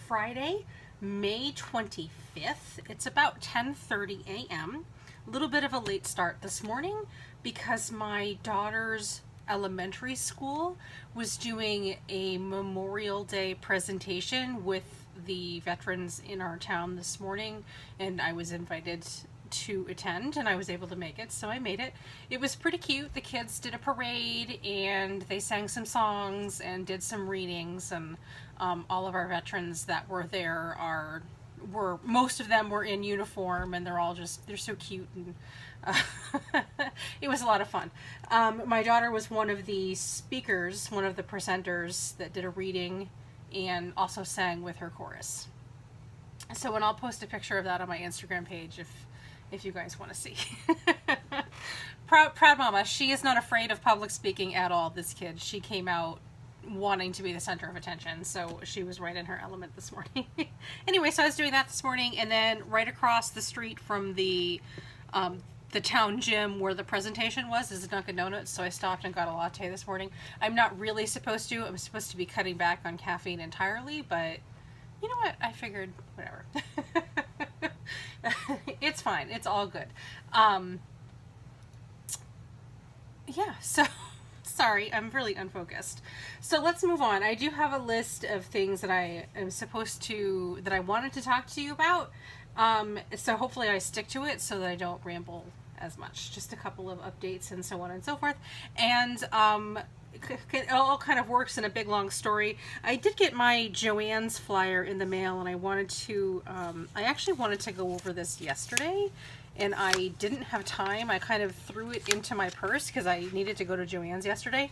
Friday, May 25th. It's about 10:30 a.m. A little bit of a late start this morning because my daughter's elementary school was doing a Memorial Day presentation with the veterans in our town this morning, and I was invited to attend and I was able to make it, so I made it. It was pretty cute. The kids did a parade and they sang some songs and did some readings, and all of our veterans that were there were most of them were in uniform, and they're so cute, and it was a lot of fun. My daughter was one of the speakers, one of the presenters that did a reading and also sang with her chorus. So, and I'll post a picture of that on my Instagram page if you guys want to see. Proud mama. She is not afraid of public speaking at all, this kid. She came out wanting to be the center of attention, so she was right in her element this morning. Anyway, so I was doing that this morning, and then right across the street from the town gym where the presentation was is a Dunkin' Donuts, so I stopped and got a latte this morning. I'm not really supposed to. I'm supposed to be cutting back on caffeine entirely, but you know what? I figured, whatever. It's fine. It's all good. Yeah, so sorry, I'm really unfocused. So let's move on. I do have a list of things that I wanted to talk to you about. So hopefully I stick to it so that I don't ramble as much. Just a couple of updates and so on and so forth. And it all kind of works in a big long story. I did get my Joanns flyer in the mail, and I actually wanted to go over this yesterday, and I didn't have time. I kind of threw it into my purse because I needed to go to Joanns yesterday,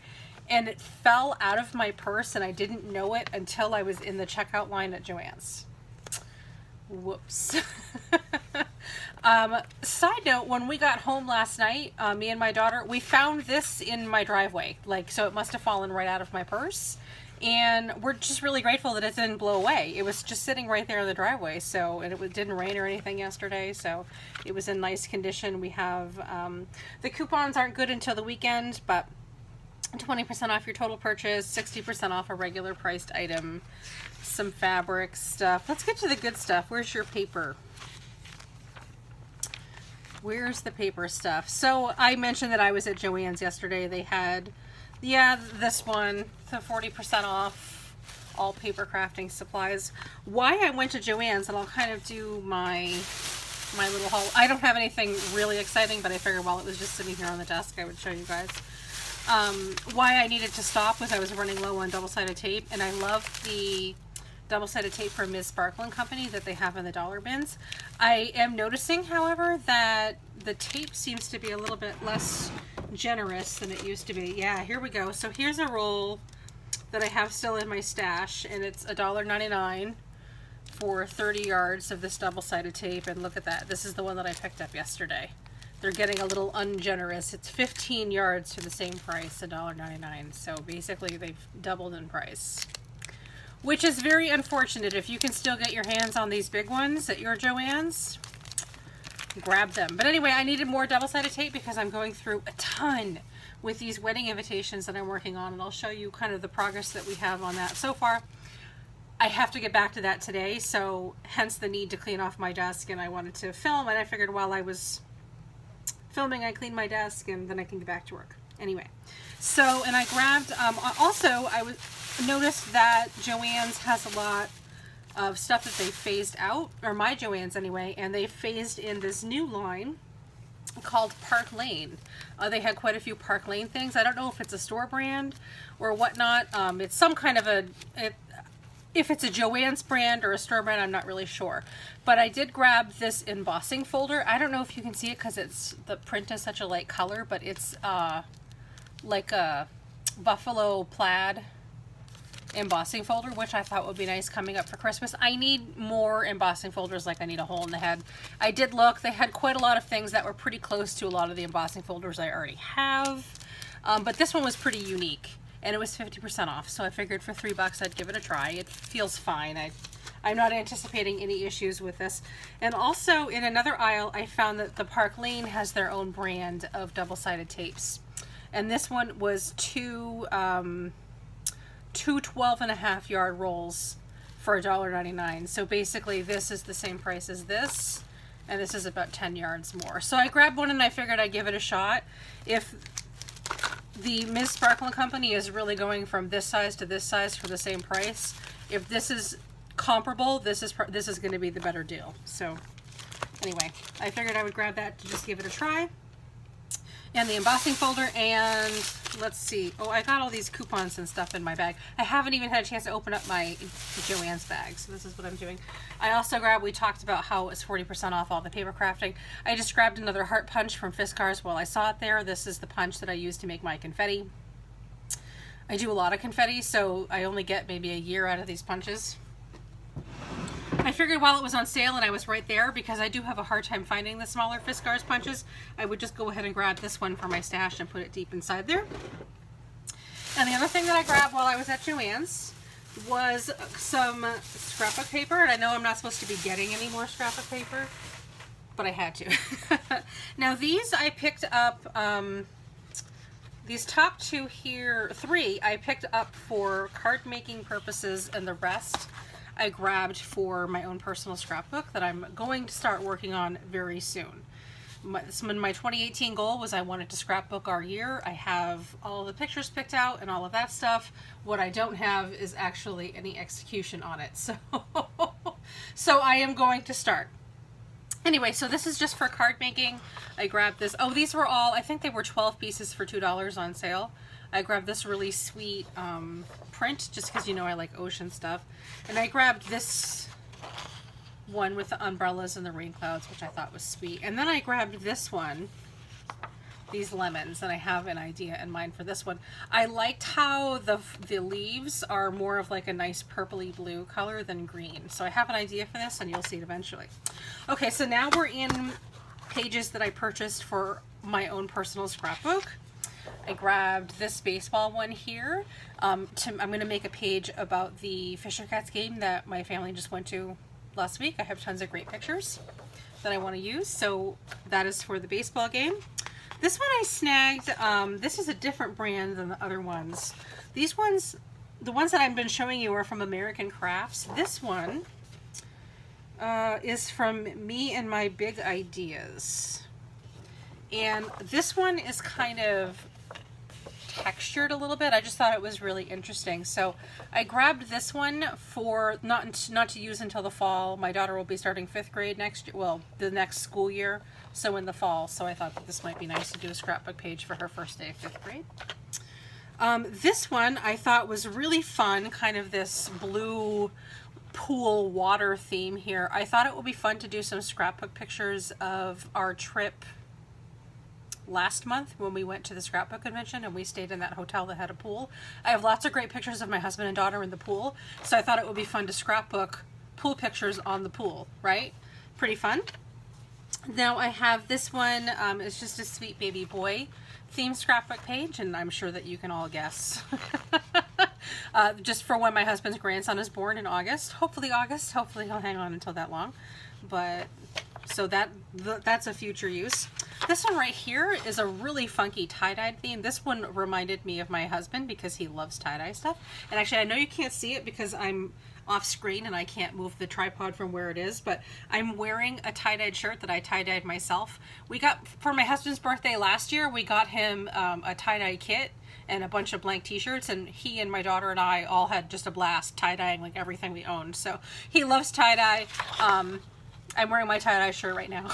and it fell out of my purse, and I didn't know it until I was in the checkout line at Joanns. Whoops. Side note, when we got home last night, me and my daughter, we found this in my driveway. So it must have fallen right out of my purse. And we're just really grateful that it didn't blow away. It was just sitting right there in the driveway. And it didn't rain or anything yesterday. So it was in nice condition. We have, the coupons aren't good until the weekend, but 20% off your total purchase, 60% off a regular priced item, some fabric stuff. Let's get to the good stuff. Where's your paper? Where's the paper stuff? So I mentioned that I was at Joann's yesterday. They had, this one, the 40% off all paper crafting supplies. Why I went to Joann's, and I'll kind of do my little haul. I don't have anything really exciting, but I figured while it was just sitting here on the desk, I would show you guys. Why I needed to stop was I was running low on double-sided tape, and I love the double-sided tape from Ms. Sparkle & Company that they have in the dollar bins. I am noticing, however, that the tape seems to be a little bit less generous than it used to be. Yeah, here we go. So here's a roll that I have still in my stash, and it's $1.99 for 30 yards of this double-sided tape, and look at that. This is the one that I picked up yesterday. They're getting a little ungenerous. It's 15 yards for the same price, $1.99. So basically they've doubled in price, which is very unfortunate. If you can still get your hands on these big ones at your Joann's, grab them. But anyway, I needed more double-sided tape because I'm going through a ton with these wedding invitations that I'm working on, and I'll show you kind of the progress that we have on that so far. I have to get back to that today, so hence the need to clean off my desk, and I wanted to film, and I figured while I was filming, I cleaned my desk, and then I can get back to work. Anyway, so, and I grabbed, also, I noticed that Joann's has a lot of stuff that they phased out, or my Joann's anyway, and they phased in this new line called Park Lane. They had quite a few Park Lane things. I don't know if it's a store brand or whatnot. It's some kind of if it's a Joann's brand or a store brand, I'm not really sure. But I did grab this embossing folder. I don't know if you can see it because the print is such a light color, but it's like a buffalo plaid embossing folder, which I thought would be nice coming up for Christmas. I need more embossing folders, like I need a hole in the head. I did look. They had quite a lot of things that were pretty close to a lot of the embossing folders I already have. But this one was pretty unique, and it was 50% off, so I figured for $3 I'd give it a try. It feels fine. I'm not anticipating any issues with this. And also in another aisle, I found that the Park Lane has their own brand of double-sided tapes. And this one was two 12.5 yard rolls for $1.99. So basically this is the same price as this, and this is about 10 yards more. So I grabbed one and I figured I'd give it a shot. If the Ms. Sparkle Company is really going from this size to this size for the same price, if this is comparable, this is going to be the better deal. So anyway, I figured I would grab that to just give it a try. And the embossing folder, and let's see. Oh, I got all these coupons and stuff in my bag. I haven't even had a chance to open up my Joanns bag, so this is what I'm doing. I also grabbed, we talked about how it's 40% off all the paper crafting. I just grabbed another heart punch from Fiskars while I saw it there. This is the punch that I use to make my confetti. I do a lot of confetti, so I only get maybe a year out of these punches. I figured while it was on sale and I was right there, because I do have a hard time finding the smaller Fiskars punches, I would just go ahead and grab this one for my stash and put it deep inside there. And the other thing that I grabbed while I was at Joann's was some scrapbook paper. And I know I'm not supposed to be getting any more scrapbook paper, but I had to. Now these I picked up, these top two here, three, I picked up for card making purposes, and the rest I grabbed for my own personal scrapbook that I'm going to start working on very soon. My 2018 goal was I wanted to scrapbook our year. I have all the pictures picked out and all of that stuff. What I don't have is actually any execution on it. So I am going to start. Anyway, so this is just for card making. I grabbed this. Oh, these were all, I think they were 12 pieces for $2 on sale. I grabbed this really sweet print just because, you know, I like ocean stuff. And I grabbed this one with the umbrellas and the rain clouds, which I thought was sweet. And then I grabbed this one, these lemons, and I have an idea in mind for this one. I liked how the leaves are more of like a nice purpley blue color than green. So I have an idea for this, and you'll see it eventually. Okay, so now we're in pages that I purchased for my own personal scrapbook. I grabbed this baseball one here. I'm going to make a page about the Fisher Cats game that my family just went to last week. I have tons of great pictures that I want to use, so that is for the baseball game. This one I snagged. This is a different brand than the other ones. These ones, the ones that I've been showing you, are from American Crafts. This one is from Me and My Big Ideas. And this one is kind of textured a little bit. I just thought it was really interesting. So I grabbed this one for not to use until the fall. My daughter will be starting 5th grade next year, well, the next school year, so in the fall. So I thought that this might be nice to do a scrapbook page for her first day of 5th grade. This one I thought was really fun, kind of this blue pool water theme here. I thought it would be fun to do some scrapbook pictures of our trip last month when we went to the scrapbook convention and we stayed in that hotel that had a pool. I have lots of great pictures of my husband and daughter in the pool, so I thought it would be fun to scrapbook pool pictures on the pool, right? Pretty fun. Now I have this one, it's just a sweet baby boy themed scrapbook page, and I'm sure that you can all guess. Just for when my husband's grandson is born in August. Hopefully he'll hang on until that long. But so that's a future use. This one right here is a really funky tie-dyed theme. This one reminded me of my husband because he loves tie-dye stuff. And actually, I know you can't see it because I'm off screen and I can't move the tripod from where it is, but I'm wearing a tie-dyed shirt that I tie-dyed myself. We got, for my husband's birthday last year, we got him a tie-dye kit and a bunch of blank t-shirts, and he and my daughter and I all had just a blast tie-dyeing like everything we owned. So he loves tie-dye. I'm wearing my tie-dye shirt right now.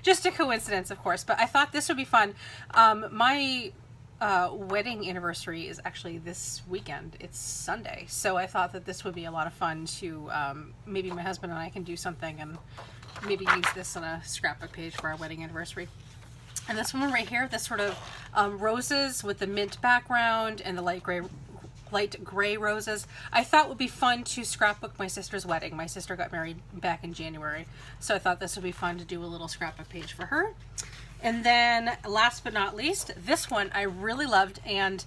Just a coincidence, of course, but I thought this would be fun. My wedding anniversary is actually this weekend. It's Sunday, so I thought that this would be a lot of fun to, maybe my husband and I can do something and maybe use this on a scrapbook page for our wedding anniversary. And this one right here, this sort of roses with the mint background and the light gray roses, I thought would be fun to scrapbook my sister's wedding. My sister got married back in January, so I thought this would be fun to do a little scrapbook page for her. And then last but not least, this one I really loved, and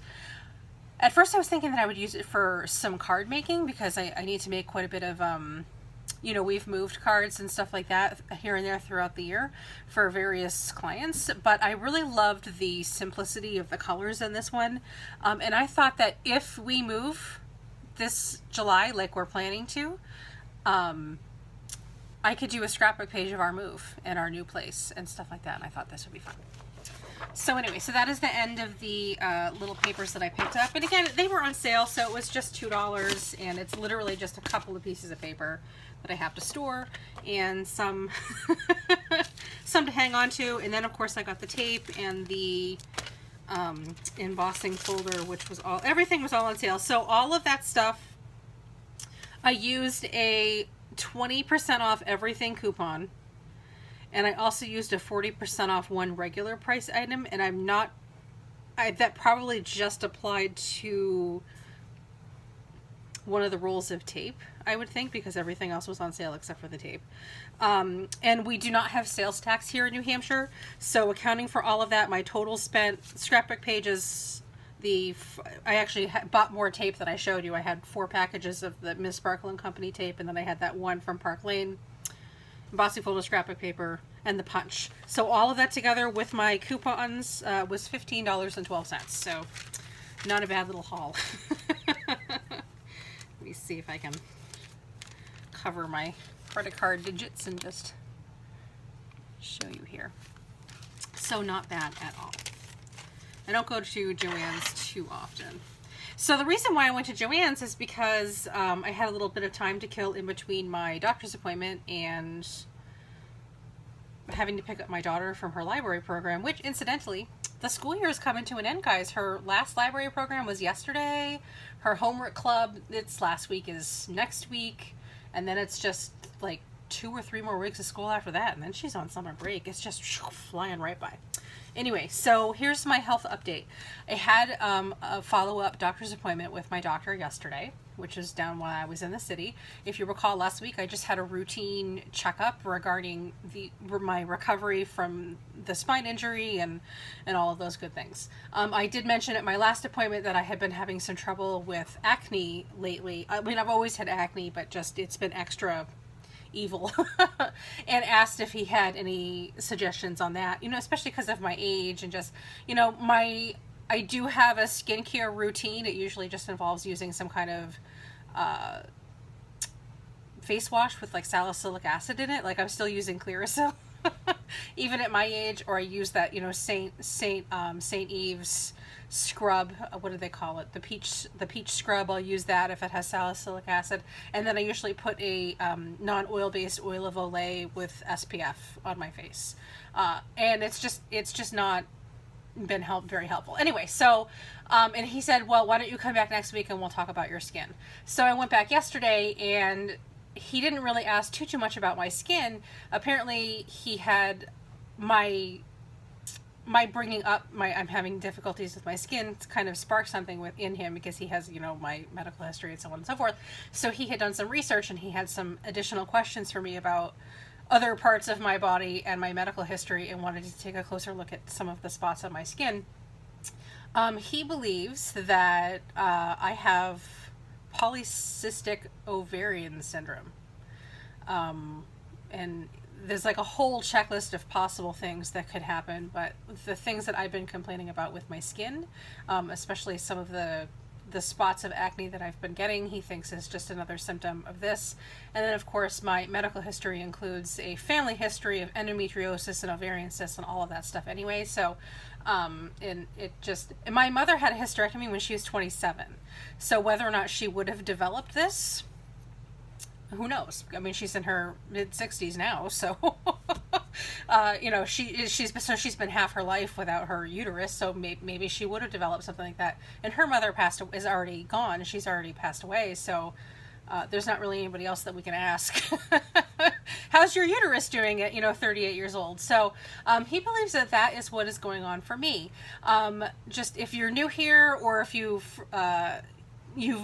at first I was thinking that I would use it for some card making because I need to make quite a bit of you know, we've moved cards and stuff like that here and there throughout the year for various clients, but I really loved the simplicity of the colors in this one. And I thought that if we move this July, like we're planning to, I could do a scrapbook page of our move and our new place and stuff like that, and I thought this would be fun. So anyway, so that is the end of the little papers that I picked up. And again, they were on sale, so it was just $2, and it's literally just a couple of pieces of paper that I have to store, and some some to hang on to. And then of course I got the tape and the embossing folder, which was everything was all on sale. So all of that stuff, I used a 20% off everything coupon. And I also used a 40% off one regular price item, and that probably just applied to one of the rolls of tape, I would think, because everything else was on sale except for the tape. And we do not have sales tax here in New Hampshire, so accounting for all of that, my total spent scrapbook pages, I actually bought more tape that I showed you. I had 4 packages of the Miss Sparkle & Company tape, and then I had that one from Park Lane, embossing folder, scrapbook paper, and the punch. So all of that together with my coupons was $15.12. So not a bad little haul. Let me see if I can cover my credit card digits and just show you here. So not bad at all. I don't go to Joanns too often. So the reason why I went to Joanns is because I had a little bit of time to kill in between my doctor's appointment and having to pick up my daughter from her library program, which incidentally, the school year is coming to an end, guys. Her last library program was yesterday. Her homework club, it's last week, is next week. And then it's just like 2 or 3 more weeks of school after that. And then she's on summer break. It's just flying right by. Anyway, so here's my health update. I had a follow-up doctor's appointment with my doctor yesterday, which is down while I was in the city. If you recall, last week I just had a routine checkup regarding my recovery from the spine injury and all of those good things. I did mention at my last appointment that I had been having some trouble with acne lately. I mean, I've always had acne, but just it's been extra evil. And asked if he had any suggestions on that, especially because of my age and just, I do have a skincare routine. It usually just involves using some kind of face wash with like salicylic acid in it. Like I'm still using Clearasil even at my age, or I use that, St. Eve's scrub. What do they call it? The peach scrub. I'll use that if it has salicylic acid. And then I usually put a non-oil based oil of Olay with SPF on my face. And it's just not been very helpful. Anyway, so and he said, well, why don't you come back next week and we'll talk about your skin. So I went back yesterday, and he didn't really ask too much about my skin. Apparently he had my bringing up I'm having difficulties with my skin to kind of spark something within him, because he has, my medical history and so on and so forth. So he had done some research, and he had some additional questions for me about other parts of my body and my medical history, and wanted to take a closer look at some of the spots on my skin. He believes that I have polycystic ovarian syndrome. And there's like a whole checklist of possible things that could happen, but the things that I've been complaining about with my skin, especially some of the spots of acne that I've been getting, he thinks is just another symptom of this. And then of course my medical history includes a family history of endometriosis and ovarian cysts and all of that stuff anyway. So and my mother had a hysterectomy when she was 27. So whether or not she would have developed this, who knows? I mean, she's in her mid-60s now, so she's been half her life without her uterus, so maybe she would have developed something like that. And her mother is already gone; she's already passed away, so there's not really anybody else that we can ask. How's your uterus doing at 38 years old? So he believes that is what is going on for me. Just if you're new here, or if you've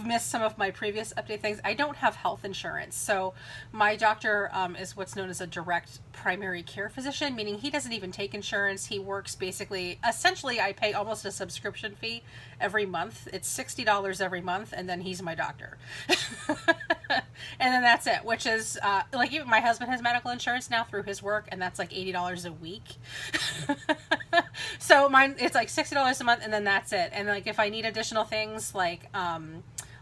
missed some of my previous update things, I don't have health insurance. So my doctor is what's known as a direct primary care physician, meaning he doesn't even take insurance. He works essentially I pay almost a subscription fee every month. It's $60 every month, and then he's my doctor. And then that's it, which is even my husband has medical insurance now through his work, and that's like $80 a week. So mine, it's like $60 a month, and then that's it. And like if I need additional things like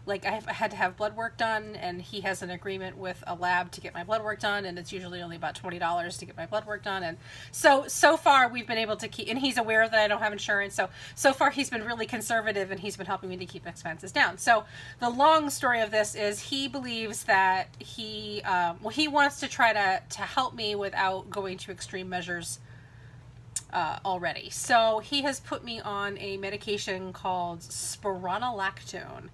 like I had to have blood work done, and he has an agreement with a lab to get my blood work done, and it's usually only about $20 to get my blood work done. And so far we've been able to keep, and he's aware that I don't have insurance, so far he's been really conservative, and he's been helping me to keep expenses down. So the long story of this is he believes that he wants to try to help me without going to extreme measures already. So he has put me on a medication called spironolactone,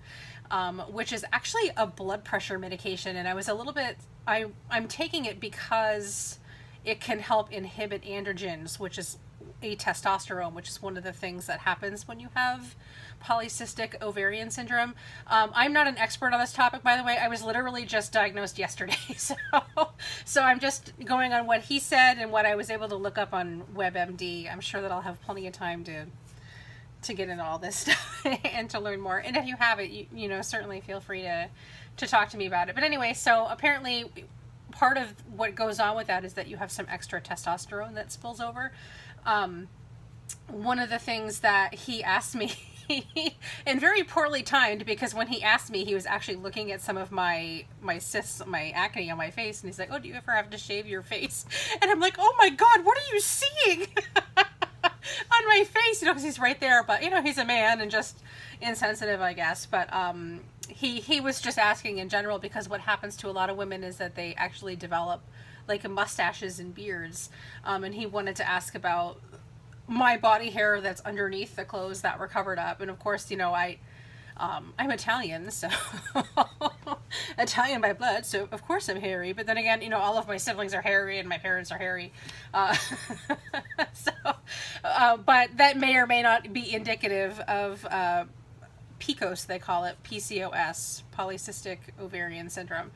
which is actually a blood pressure medication. And I was a little bit, I'm taking it because it can help inhibit androgens, which is a testosterone, which is one of the things that happens when you have polycystic ovarian syndrome. I'm not an expert on this topic, by the way. I was literally just diagnosed yesterday. So I'm just going on what he said and what I was able to look up on WebMD. I'm sure that I'll have plenty of time to get into all this stuff and to learn more. And if you have it, you know, certainly feel free to talk to me about it. But anyway, so apparently part of what goes on with that is that you have some extra testosterone that spills over. One of the things that he asked me, and very poorly timed, because when he asked me, he was actually looking at some of my cysts, my acne on my face, and he's like, "Oh, do you ever have to shave your face?" And I'm like, "Oh my God, what are you seeing on my face?" You know, because he's right there, but you know, he's a man and just insensitive, I guess. But he was just asking in general, because what happens to a lot of women is that they actually develop like mustaches and beards, and he wanted to ask about my body hair that's underneath the clothes that were covered up. And of course, you know, I'm Italian, so Italian by blood, so of course I'm hairy. But then again, you know, all of my siblings are hairy and my parents are hairy. But that may or may not be indicative of PCOS, they call it, PCOS, polycystic ovarian syndrome.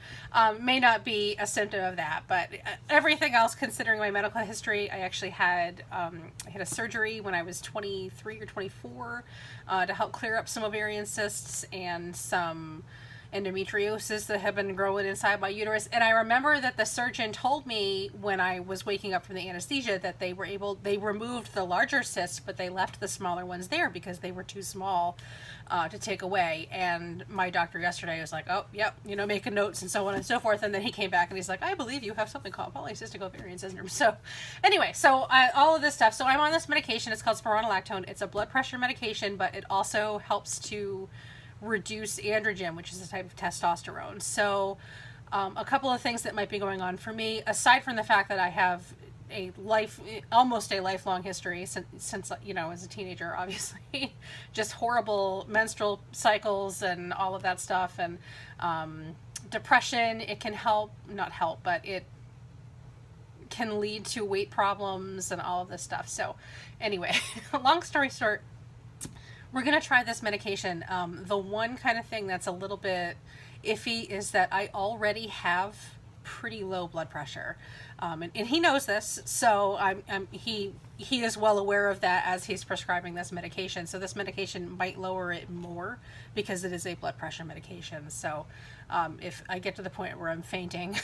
May not be a symptom of that, but everything else, considering my medical history, I actually had a surgery when I was 23 or 24 to help clear up some ovarian cysts and some endometriosis that had been growing inside my uterus. And I remember that the surgeon told me when I was waking up from the anesthesia that they removed the larger cysts, but they left the smaller ones there because they were too small to take away. And my doctor yesterday was like, "Oh, yep, you know, making notes," and so on and so forth. And then he came back and he's like, "I believe you have something called polycystic ovarian syndrome." So anyway, so all of this stuff. So I'm on this medication. It's called spironolactone. It's a blood pressure medication, but it also helps to reduce androgen, which is a type of testosterone. So a couple of things that might be going on for me, aside from the fact that I have almost a lifelong history since you know, as a teenager, obviously, just horrible menstrual cycles and all of that stuff, and depression. It can but it can lead to weight problems and all of this stuff. So anyway, long story short, we're going to try this medication. The one kind of thing that's a little bit iffy is that I already have pretty low blood pressure. And he knows this, so he is well aware of that as he's prescribing this medication. So this medication might lower it more because it is a blood pressure medication. So if I get to the point where I'm fainting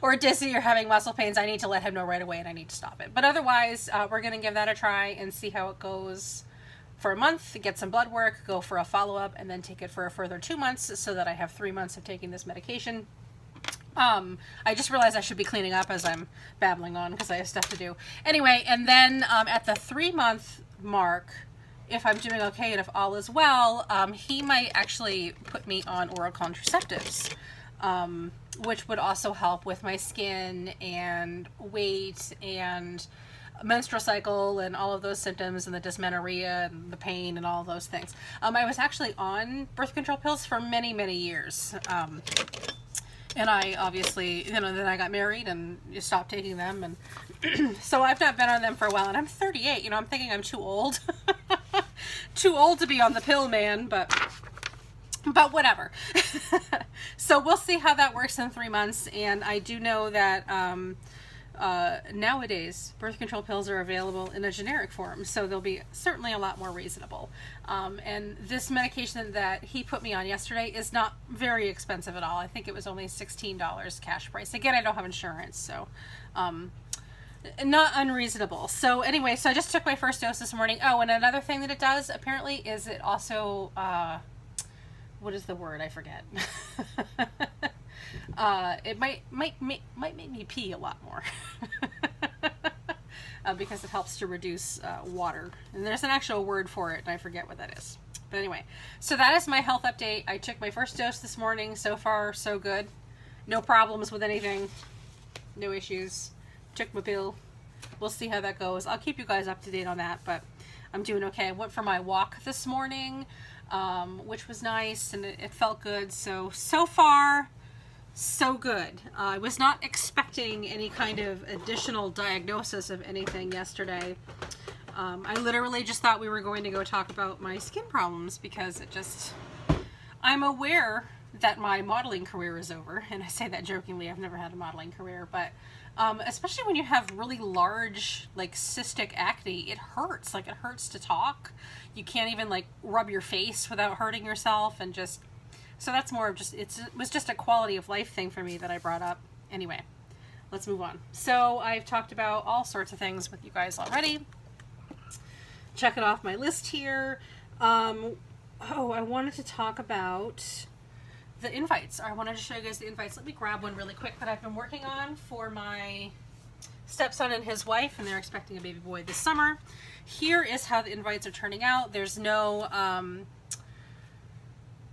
or dizzy or having muscle pains, I need to let him know right away and I need to stop it. But otherwise, we're going to give that a try and see how it goes for a month, get some blood work, go for a follow-up, and then take it for a further 2 months so that I have 3 months of taking this medication. I just realized I should be cleaning up as I'm babbling on because I have stuff to do. Anyway, and then at the 3-month mark, if I'm doing okay and if all is well, he might actually put me on oral contraceptives, which would also help with my skin and weight and menstrual cycle and all of those symptoms and the dysmenorrhea and the pain and all of those things. I was actually on birth control pills for many, many years. And I obviously, you know, then I got married and you stopped taking them. And so I've not been on them for a while, and I'm 38. You know, I'm thinking I'm too old. Too old to be on the pill, man, but whatever. So we'll see how that works in 3 months. And I do know that nowadays birth control pills are available in a generic form, so they'll be certainly a lot more reasonable. And this medication that he put me on yesterday is not very expensive at all. I think it was only $16 cash price. Again, I don't have insurance, so not unreasonable. So anyway, so I just took my first dose this morning. Oh, and another thing that it does apparently is it also what is the word? I forget. It might make me pee a lot more. Because it helps to reduce water. And there's an actual word for it, and I forget what that is. But anyway, so that is my health update. I took my first dose this morning. So far, so good. No problems with anything. No issues. Took my pill. We'll see how that goes. I'll keep you guys up to date on that, but I'm doing okay. I went for my walk this morning, which was nice, and it felt good. So far, so good. I was not expecting any kind of additional diagnosis of anything yesterday. I literally just thought we were going to go talk about my skin problems because I'm aware that my modeling career is over, and I say that jokingly. I've never had a modeling career, but especially when you have really large, like, cystic acne, it hurts. Like, it hurts to talk. You can't even, like, rub your face without hurting yourself, and just, so that's more of just, it was just a quality of life thing for me that I brought up. Anyway, let's move on. So I've talked about all sorts of things with you guys already. Check it off my list here. I wanted to talk about the invites. I wanted to show you guys the invites. Let me grab one really quick that I've been working on for my stepson and his wife, and they're expecting a baby boy this summer. Here is how the invites are turning out. There's no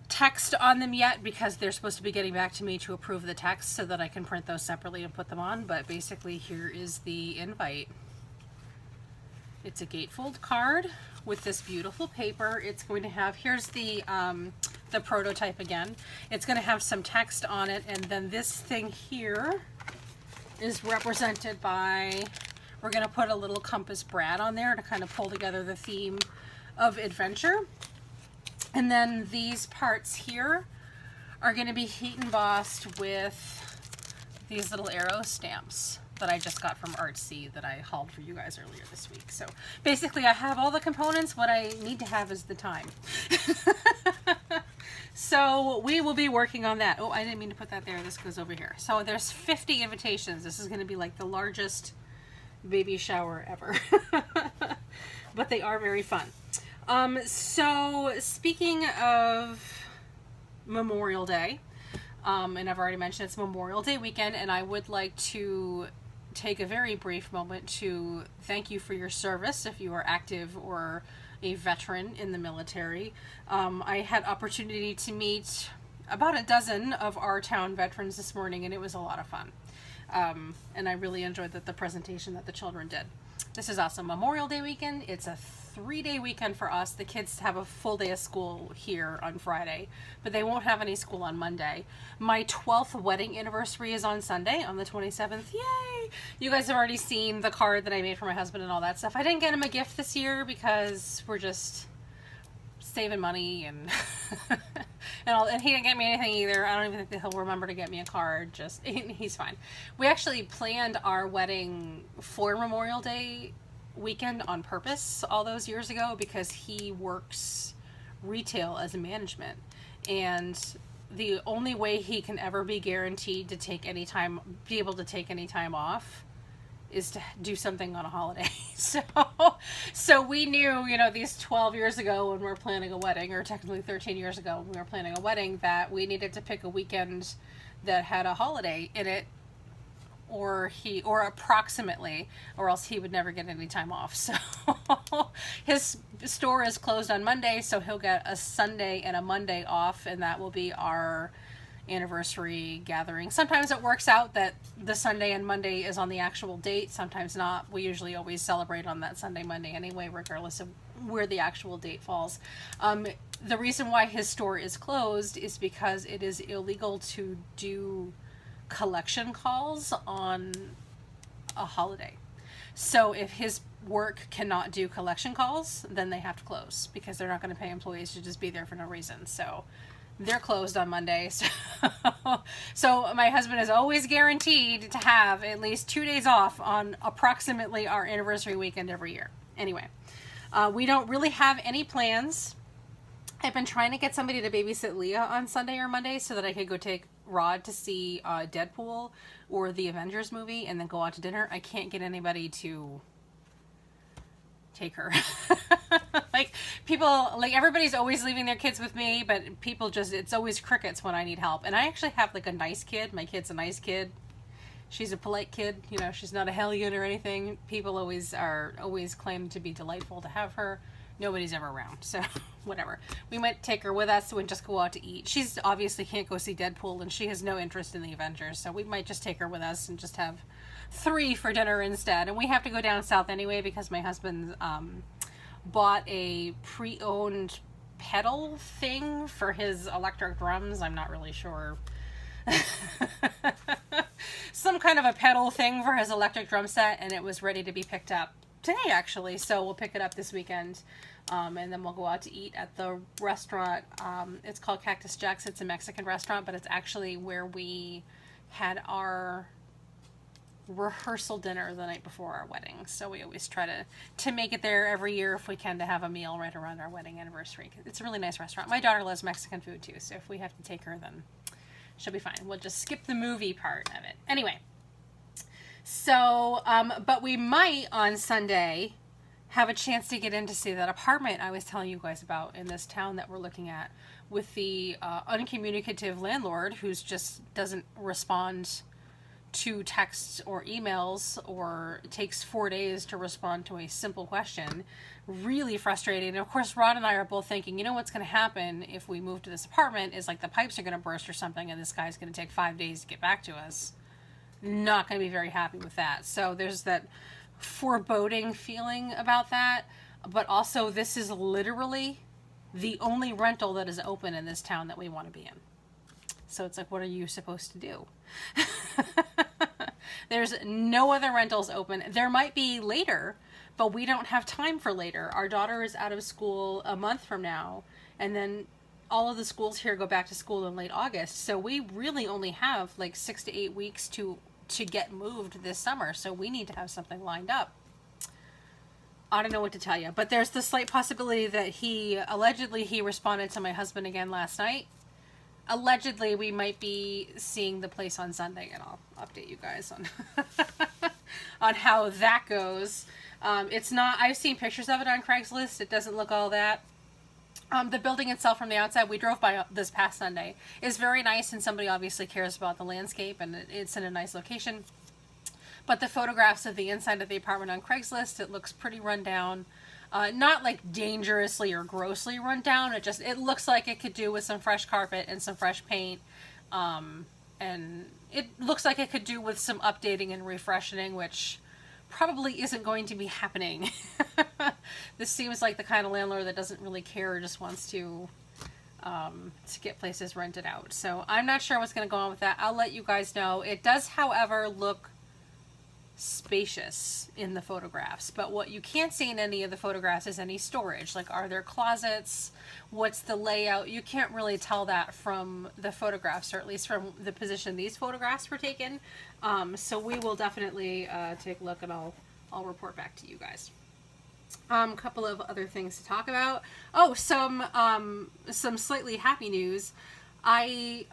text on them yet because they're supposed to be getting back to me to approve the text so that I can print those separately and put them on. But basically, here is the invite. It's a gatefold card with this beautiful paper. It's going to have, here's the prototype again. It's going to have some text on it, and then this thing here is represented by, we're going to put a little compass brad on there to kind of pull together the theme of adventure. And then these parts here are going to be heat embossed with these little arrow stamps that I just got from Artsy that I hauled for you guys earlier this week. So basically I have all the components. What I need to have is the time. So we will be working on that. Oh, I didn't mean to put that there. This goes over here. So there's 50 invitations. This is going to be like the largest baby shower ever. But they are very fun. So speaking of Memorial Day, and I've already mentioned it's Memorial Day weekend, and I would like to take a very brief moment to thank you for your service if you are active or a veteran in the military. I had opportunity to meet about a dozen of our town veterans this morning, and it was a lot of fun. And I really enjoyed the presentation that the children did. This is also Memorial Day weekend. It's a 3-day weekend for us. The kids have a full day of school here on Friday, but they won't have any school on Monday. My 12th wedding anniversary is on Sunday, on the 27th. Yay! You guys have already seen the card that I made for my husband and all that stuff. I didn't get him a gift this year because we're just saving money and and he didn't get me anything either. I don't even think that he'll remember to get me a card. Just he's fine. We actually planned our wedding for Memorial Day weekend on purpose all those years ago because he works retail as a management, and the only way he can ever be guaranteed to take any time, be able to take any time off, is to do something on a holiday. So we knew, you know, these 12 years ago when we were planning a wedding, or technically 13 years ago when we were planning a wedding, that we needed to pick a weekend that had a holiday in it, or approximately, or else he would never get any time off. So his store is closed on Monday, so he'll get a Sunday and a Monday off, and that will be our anniversary gathering. Sometimes it works out that the Sunday and Monday is on the actual date, sometimes not. We usually always celebrate on that Sunday, Monday anyway, regardless of where the actual date falls. The reason why his store is closed is because it is illegal to do collection calls on a holiday. So if his work cannot do collection calls, then they have to close because they're not going to pay employees to just be there for no reason. So they're closed on Monday. So my husband is always guaranteed to have at least 2 days off on approximately our anniversary weekend every year. Anyway, we don't really have any plans. I've been trying to get somebody to babysit Leah on Sunday or Monday so that I could go take Rod to see Deadpool or the Avengers movie and then go out to dinner. I can't get anybody to take her. Like, people, like, everybody's always leaving their kids with me, but people just, it's always crickets when I need help. And I actually have, like, a nice kid. My kid's a nice kid. She's a polite kid. You know, she's not a hellion or anything. People always claim to be delightful to have her. Nobody's ever around, so whatever. We might take her with us and just go out to eat. She's obviously can't go see Deadpool, and she has no interest in the Avengers, so we might just take her with us and just have 3 for dinner instead. And we have to go down south anyway because my husband bought a pre-owned pedal thing for his electric drums. I'm not really sure. Some kind of a pedal thing for his electric drum set, and it was ready to be picked up today, actually. So we'll pick it up this weekend, and then we'll go out to eat at the restaurant. It's called Cactus Jack's. It's a Mexican restaurant, but it's actually where we had our rehearsal dinner the night before our wedding. So we always try to make it there every year if we can, to have a meal right around our wedding anniversary. It's a really nice restaurant. My daughter loves Mexican food too, so if we have to take her, then she'll be fine. We'll just skip the movie part of it. Anyway, so, but we might on Sunday have a chance to get in to see that apartment I was telling you guys about in this town that we're looking at, with the uncommunicative landlord who's just doesn't respond to texts or emails, or takes 4 days to respond to a simple question. Really frustrating. And of course, Rod and I are both thinking, you know what's going to happen if we move to this apartment is, like, the pipes are going to burst or something, and this guy's going to take 5 days to get back to us. Not going to be very happy with that. So there's that foreboding feeling about that. But also, this is literally the only rental that is open in this town that we want to be in. So it's like, what are you supposed to do? There's no other rentals open. There might be later, but we don't have time for later. Our daughter is out of school a month from now, and then all of the schools here go back to school in late August. So we really only have like 6 to 8 weeks to get moved this summer. So we need to have something lined up. I don't know what to tell you, but there's the slight possibility that he responded to my husband again last night. Allegedly, we might be seeing the place on Sunday, and I'll update you guys on on how that goes. It's not. I've seen pictures of it on Craigslist. It doesn't look all that. The building itself from the outside, we drove by this past Sunday, is very nice, and somebody obviously cares about the landscape, and it's in a nice location. But the photographs of the inside of the apartment on Craigslist, it looks pretty run down. Not like dangerously or grossly run down. It looks like it could do with some fresh carpet and some fresh paint. And it looks like it could do with some updating and refreshing, which probably isn't going to be happening. This seems like the kind of landlord that doesn't really care, or just wants to get places rented out. So I'm not sure what's going to go on with that. I'll let you guys know. It does, however, look spacious in the photographs, but what you can't see in any of the photographs is any storage. Like, are there closets? What's the layout? You can't really tell that from the photographs, or at least from the position these photographs were taken. So we will definitely take a look, and I'll report back to you guys. Couple of other things to talk about. Oh, some slightly happy news. I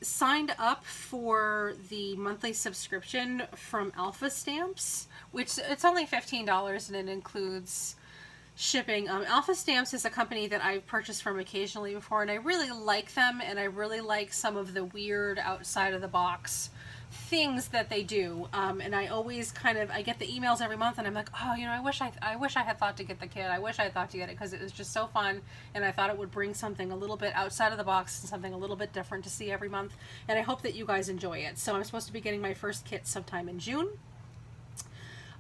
signed up for the monthly subscription from Alpha Stamps, which it's only $15, and it includes shipping. Alpha Stamps is a company that I've purchased from occasionally before, and I really like them, and I really like some of the weird outside of the box things that they do. And I always I get the emails every month, and I'm like, oh, I wish I had thought to get the kit. I wish I had thought to get it, because it was just so fun, and I thought it would bring something a little bit outside of the box and something a little bit different to see every month. And I hope that you guys enjoy it. So I'm supposed to be getting my first kit sometime in June.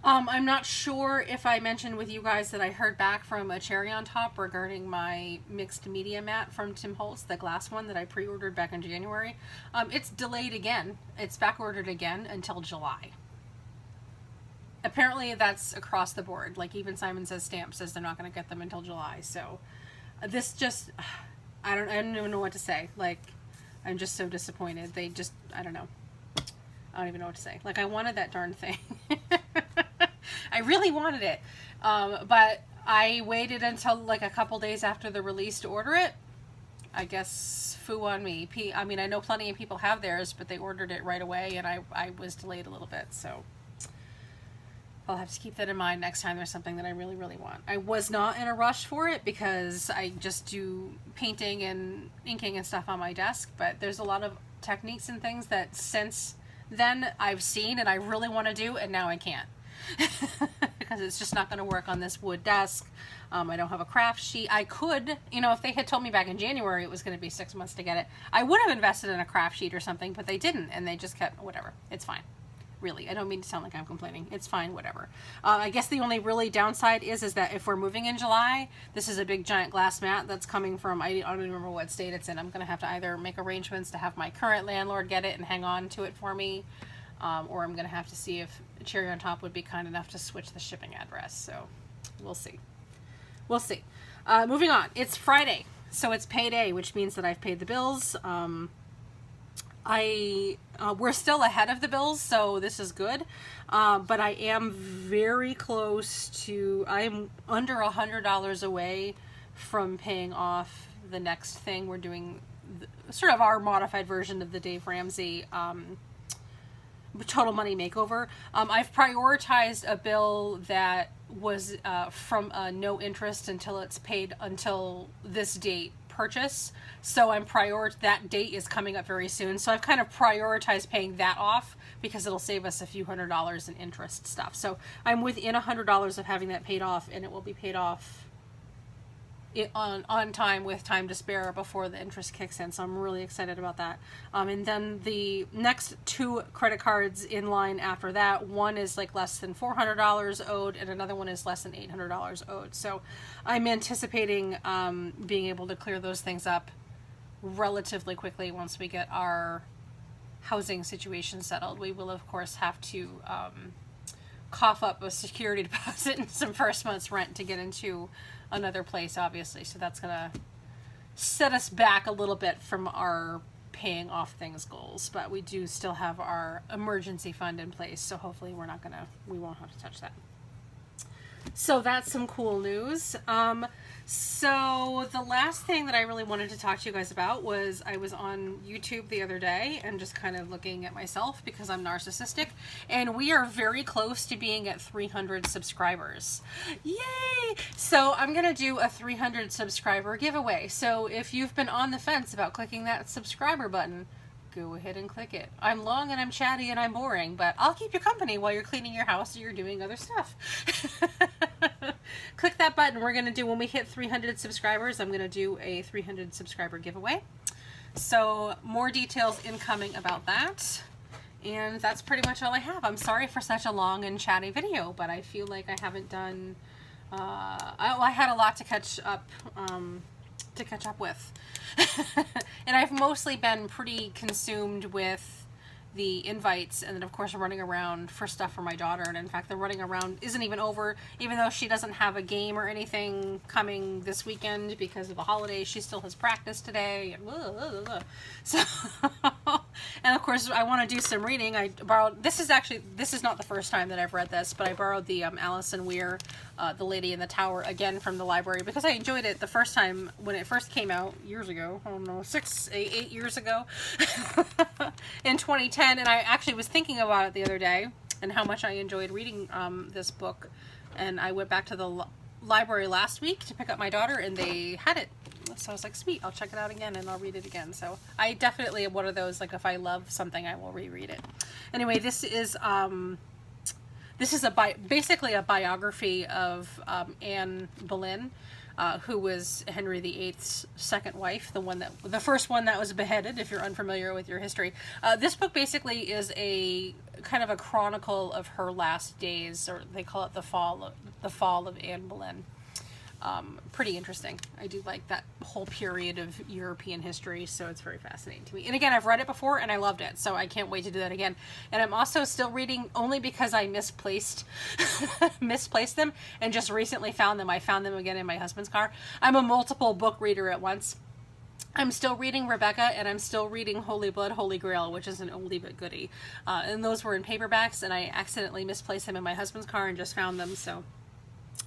I'm not sure if I mentioned with you guys that I heard back from a Cherry on Top regarding my mixed media mat from Tim Holtz, the glass one that I pre-ordered back in January. It's delayed again. It's back ordered again until July. Apparently that's across the board. Like, even Simon Says Stamp says they're not going to get them until July. So this just, I don't even know what to say. Like, I'm just so disappointed. I don't know. I don't even know what to say. Like, I wanted that darn thing. I really wanted it. But I waited until like a couple days after the release to order it. I guess foo on me. I mean, I know plenty of people have theirs, but they ordered it right away, and I was delayed a little bit. So I'll have to keep that in mind next time there's something that I really, really want. I was not in a rush for it because I just do painting and inking and stuff on my desk, but there's a lot of techniques and things that since then I've seen and I really want to do, and now I can't. Because it's just not going to work on this wood desk. I don't have a craft sheet. I could, you know, if they had told me back in January it was going to be 6 months to get it, I would have invested in a craft sheet or something, but they didn't, and they just kept, whatever. It's fine. Really, I don't mean to sound like I'm complaining. It's fine, whatever. I guess the only really downside is that if we're moving in July, this is a big giant glass mat that's coming from, I don't even remember what state it's in. I'm going to have to either make arrangements to have my current landlord get it and hang on to it for me, or I'm going to have to see if Cherry on Top would be kind enough to switch the shipping address. So we'll see. We'll see. Moving on. It's Friday, so it's payday, which means that I've paid the bills. We're still ahead of the bills, so this is good. But I am very close to, I'm under $100 away from paying off the next thing. We're doing sort of our modified version of the Dave Ramsey Total Money Makeover. I've prioritized a bill that was from no interest until it's paid until this date purchase. So that date is coming up very soon. So I've kind of prioritized paying that off because it'll save us a few $100s in interest stuff. So I'm within $100 of having that paid off, and it will be paid off on time with time to spare before the interest kicks in. So I'm really excited about that. And then the next 2 credit cards in line after that, one is like less than $400 owed and another one is less than $800 owed. So I'm anticipating being able to clear those things up relatively quickly once we get our housing situation settled. We will of course have to cough up a security deposit and some first month's rent to get into another place, obviously, so that's gonna set us back a little bit from our paying off things goals, but we do still have our emergency fund in place, so hopefully we won't have to touch that. So that's some cool news. So the last thing that I really wanted to talk to you guys about was I was on YouTube the other day and just kind of looking at myself because I'm narcissistic, and we are very close to being at 300 subscribers. Yay! So I'm going to do a 300 subscriber giveaway. So if you've been on the fence about clicking that subscriber button, go ahead and click it. I'm long and I'm chatty and I'm boring, but I'll keep you company while you're cleaning your house or you're doing other stuff. Click that button. We're going to do, when we hit 300 subscribers, I'm going to do a 300 subscriber giveaway. So more details incoming about that. And that's pretty much all I have. I'm sorry for such a long and chatty video, but I feel like I haven't done, I had a lot to catch up with. And I've mostly been pretty consumed with the invites and then of course running around for stuff for my daughter. And in fact, the running around isn't even over, even though she doesn't have a game or anything coming this weekend because of the holidays. She still has practice today. And so and of course I want to do some reading. I borrowed, this is not the first time that I've read this, but I borrowed the Alison Weir, The Lady in the Tower, again from the library because I enjoyed it the first time when it first came out years ago. I don't know, 8 years ago in 2010. And I actually was thinking about it the other day and how much I enjoyed reading this book. And I went back to the library last week to pick up my daughter and they had it. So I was like, sweet, I'll check it out again and I'll read it again. So I definitely am one of those, like if I love something, I will reread it. Anyway, this is basically a biography of Anne Boleyn, who was Henry VIII's second wife, the first one that was beheaded, if you're unfamiliar with your history. This book basically is a kind of a chronicle of her last days, or they call it the fall of Anne Boleyn. Pretty interesting. I do like that whole period of European history, so it's very fascinating to me. And again, I've read it before and I loved it, so I can't wait to do that again. And I'm also still reading only because I misplaced them and just recently found them. I found them again in my husband's car. I'm a multiple book reader at once. I'm still reading Rebecca, and I'm still reading Holy Blood, Holy Grail, which is an oldie but goodie. And those were in paperbacks, and I accidentally misplaced them in my husband's car and just found them, so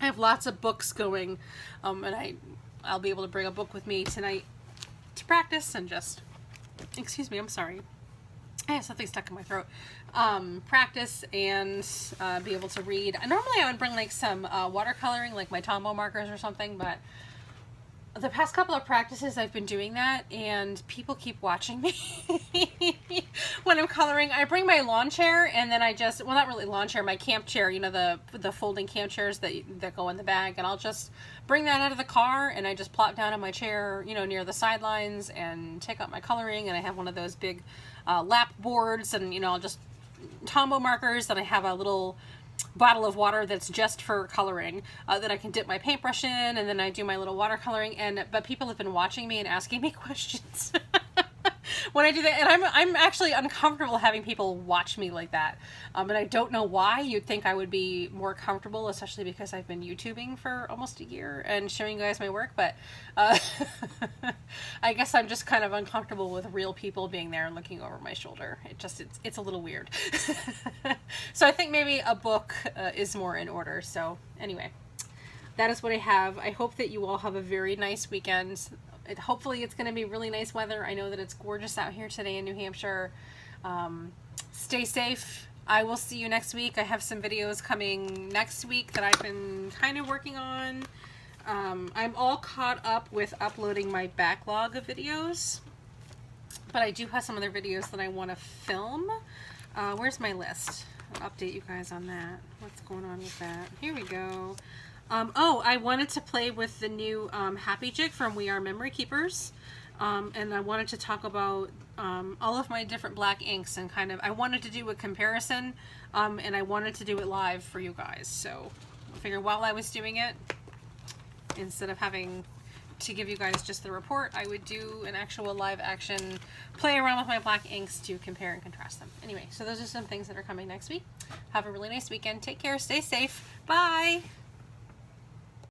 I have lots of books going, and I'll be able to bring a book with me tonight to practice and just, excuse me, I'm sorry. I have something stuck in my throat. Practice and be able to read. Normally I would bring like some watercoloring, like my Tombow markers or something, but the past couple of practices I've been doing that, and people keep watching me when I'm coloring. I bring my lawn chair, and then I just, well, not really lawn chair, my camp chair, you know, the folding camp chairs that go in the bag, and I'll just bring that out of the car, and I just plop down in my chair, you know, near the sidelines, and take out my coloring, and I have one of those big lap boards, and, you know, I'll just Tombow markers, and I have a little bottle of water that's just for coloring that I can dip my paintbrush in, and then I do my little watercoloring. But people have been watching me and asking me questions when I do that, and I'm actually uncomfortable having people watch me like that, and I don't know why. You'd think I would be more comfortable, especially because I've been YouTubing for almost a year and showing you guys my work, but I guess I'm just kind of uncomfortable with real people being there and looking over my shoulder. It's a little weird. So I think maybe a book is more in order. So anyway, that is what I have. I hope that you all have a very nice weekend. Hopefully it's going to be really nice weather. I know that it's gorgeous out here today in New Hampshire. Stay safe. I will see you next week. I have some videos coming next week that I've been kind of working on. I'm all caught up with uploading my backlog of videos, but I do have some other videos that I want to film. Where's my list? I'll update you guys on that. What's going on with that? Here we go. Oh, I wanted to play with the new Happy Jig from We Are Memory Keepers, and I wanted to talk about all of my different black inks, and kind of, I wanted to do a comparison, and I wanted to do it live for you guys. So I figured while I was doing it, instead of having to give you guys just the report, I would do an actual live action play around with my black inks to compare and contrast them. Anyway, so those are some things that are coming next week. Have a really nice weekend. Take care. Stay safe. Bye.